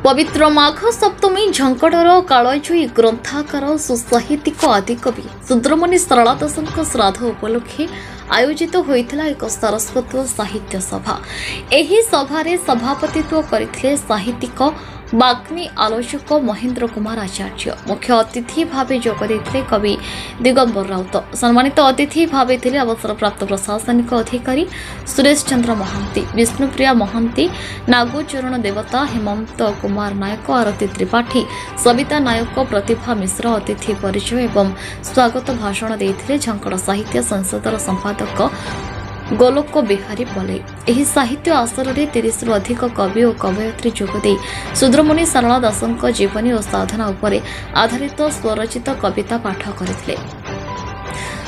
पवित्र माघ सप्तमी झंकड़र कालजयी ग्रंथाकार सुसाहित्यिक आदिकवि सुद्रमणि सरला दासଙ୍କ श्राद्ध उपलक्षे आयोजित होइथिला एक सारस्वत साहित्य सभा। एही सभारे सभापतित्व करथिले साहित्यिक बाग्मी आलोचक महेंद्र कुमार आचार्य। मुख्य अतिथि भावे जोग देथिले कवि दिगंबर राउत। सम्मानित अतिथि भावे थिले अवसरप्राप्त प्रशासनिक अधिकारी सुरेश चंद्र महांती, विष्णुप्रिया महांती, नागोचरण देवता, हेमंत कुमार नायक, आरती त्रिपाठी, सविता नायक, प्रतिभा मिश्र अतिथि परिचय एवं स्वागत भाषण देथिले झंकड़ साहित्य संसदर संपादक गोलोक बिहारी पले। एही साहित्य आसर में 30 रु अधिक कवि और कवयित्री जोगदे सुद्रमणि सरला दासଙ୍କ जीवनी और साधना उपरे आधारित स्वरचित कविता पाठ करथिले।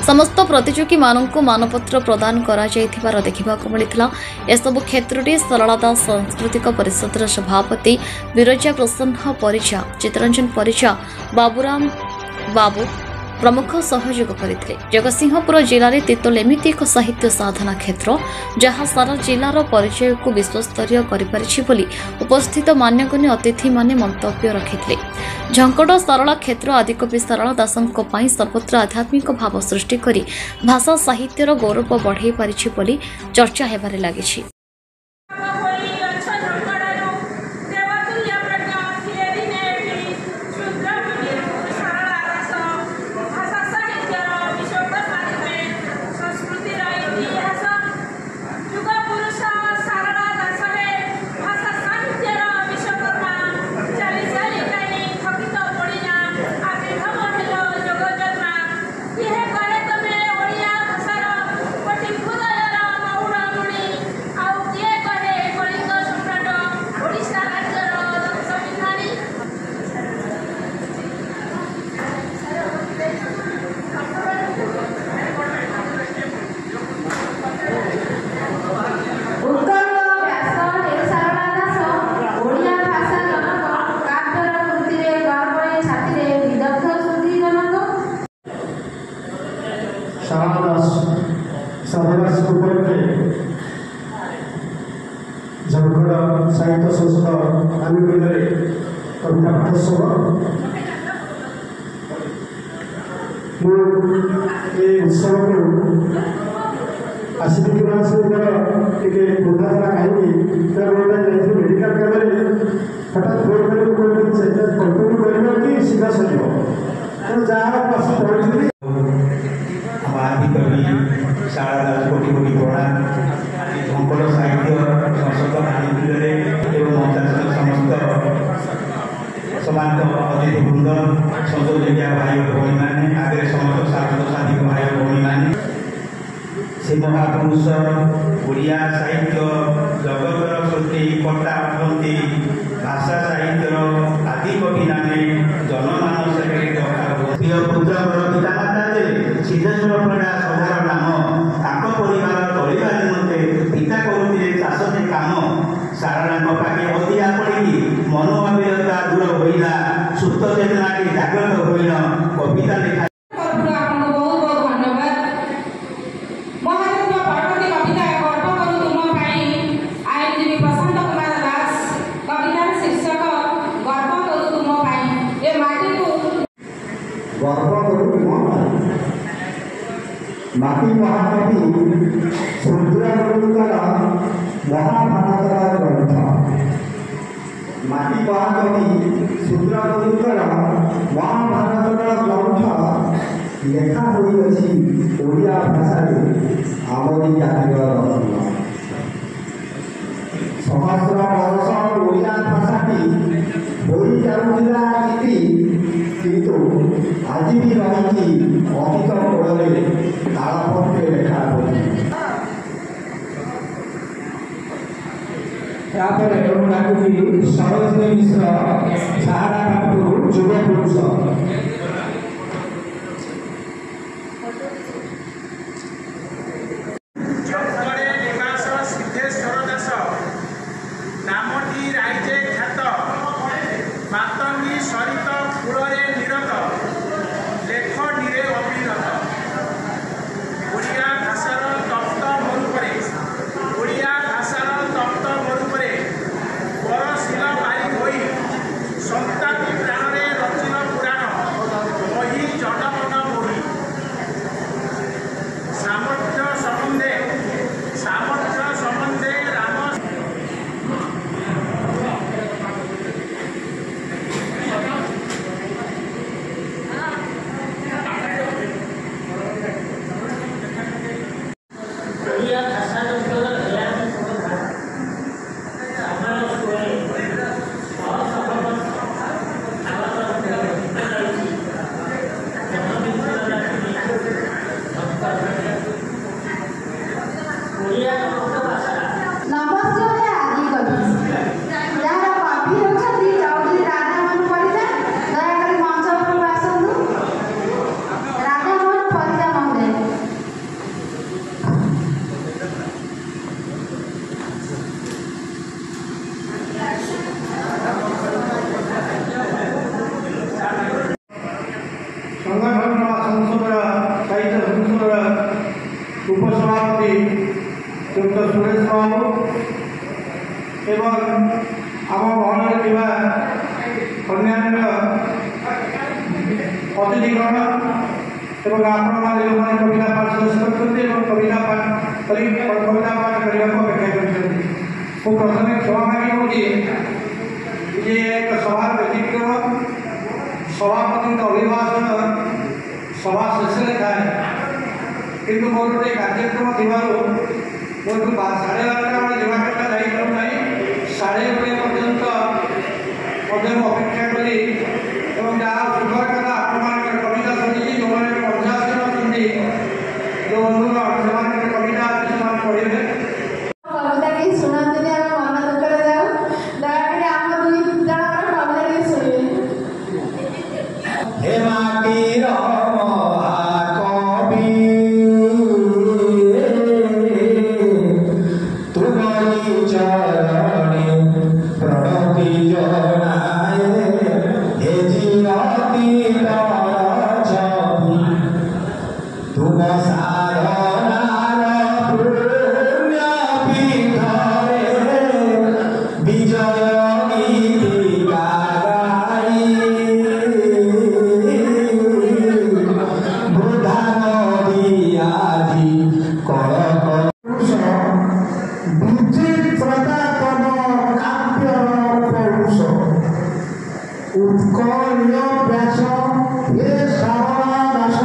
समस्त प्रतियोगी मानक मानपत्र प्रदान करा जायथिबार देखिबाक मिलिथिला। एसबु क्षेत्र में सरला दास सांस्कृतिक परिषदर सभापति विरजा प्रसन्न परिचा, चित्ररंजन परिचा, बाबूराम बाबू प्रमुख सहयोग करथिले। जगतसिंहपुर जिले में तितोल एमिति एक साहित्य साधना क्षेत्र जहाँ सारा जिलार परिचय को विश्वस्तरीय करिपारिछि बोली उपस्थित मान्यगण्य अतिथि माने मंतव्य रखिथिले। झंकड़ सरला क्षेत्र आदिकवि सरला दासଙ୍କ ପାଇଁ सर्वत्र आध्यात्मिक भाव सृष्टि करी भाषा साहित्यर गौरव बढ़ाई पारिछि बोली चर्चा हेबारे लागिछि। झंकड़ साहित्य संसद आनुकूल्य कविता पाठोत्सव उत्सव को आसिक टे बुधाधारा कहीं मेडिकल कैम्प हठात फोन कर कि सीधा सर जहाँ पढ़ी शाला दास कोटि कोटि प्रणाम। झंकड़ साहित्य संसद आनुकूल्य एवं समस्त समाज अतिथि वृंद संसदीय भाई भौणी मैंने आगे समस्त साधक भाई भौणी मैंने से महापुरुष ओडिया साहित्य जगतर सृष्टि कर्ता अटंती भाषा साहित्यर आदिकवि नामे जनमानस प्रिय पुत्रवर पितामाता सिद्धेश्वर परिड़ा सभार नाम ताक परिवार चलवा निमंते पिता करुले चाष से काम सारा पाखे अधिया पड़ी मनोभावीरता दूर होइला सुप्त चेतना जागृत होइल कविता लेखा माटी महाकवि सुद्रमणिकर महाभारत ग्रंथ माटी महाकवि सुद्रमणिकर महाभारत ग्रंथ लेखा होइछि ओडिया भाषा आमरी जातीय रत्न सहस्र वर्ष ओडिया भाषाटी होई जाउथिला किंतु आज भी रही अतीत कोड़े तालपत्रे लेखा सरोजिनी मिश्र सारा युव पुरुष सिद्धेश्वर दास नामटी राइजे ख्यात मातंगी सरित फूलरे निरत लेखनीरे अविरत ओडिया भाषार तप्त मरुपरे ओडिया भाषार तप्त मरुपरे बरशिल पारी होई एवं आम महल अन्य अतिथिगण एवं आपण मैंने जो मैंने कविता पाठ करते कविता पाठ करने को अपेक्षा कर प्रथम क्षमा मांगी हूँ एक सभा व्यतिक्रम सभापति अभिभाषण सभा शेष थाए कि मोर गोटे कार्यक्रम थी मोर 12:30 बजे जवाकता जाना 1:30 पर्यंत अपेक्षा कली जहाँ सुखर कथा आप कविता शुणी जो मैंने 50 जन अच्छी जो बंधुगण से कविता पढ़े कविता की शुणा मन दुख जाऊ दयाकोरी आम दुई जन कविता की शुणे हे माटीर महाकवि तुमरी चरणे प्रणति जनाए हे जियति तर छवि तुम साधनार पुण्य पीठरे विजय गीति गाई वृद्धा नदी आदि कल विचित्रता तम काव्यर पौरुष उत्कलीय व्यास हे सारला दास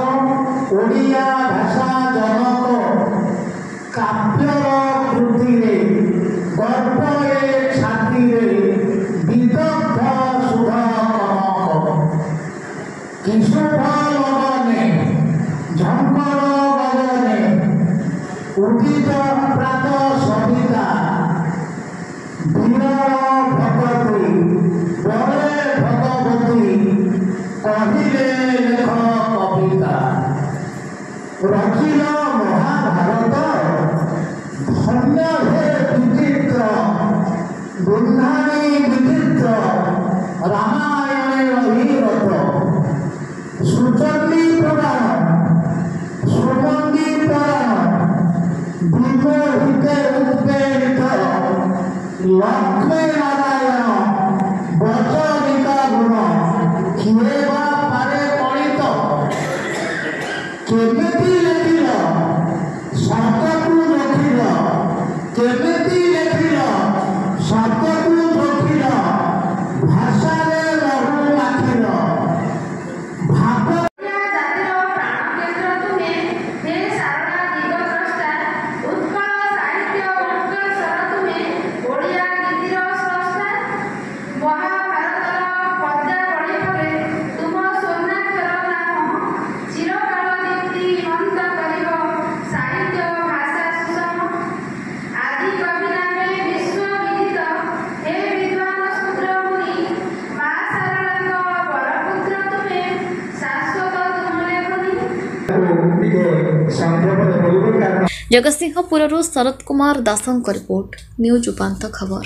ओडिया भाषा जनक काव्यर कृति गर्वे छाती विदग्ध सुध कनक किशोर लगने झंकर बजने उदित प्रात सविता विरल भगवती बड़े भगवती कहिले लेख कविता रचिल महाभारत धन्य हे विचित्र बुन्हानी विचित्र रामायण अभिरत सुचंडी पुराण सुमंदी पुराण विमोहिते उत्प्रेरित लक्ष्मी नारायण वचनिका गुण किए बा पारे कलित केमिति लेखिल शब्दकु लेखिल केमिति लेखिल शब्दकु लेखिल भाषारे रहु आखिल भाव जगतसिंहपुर शरद कुमार दासों रिपोर्ट न्यूज उपांत खबर।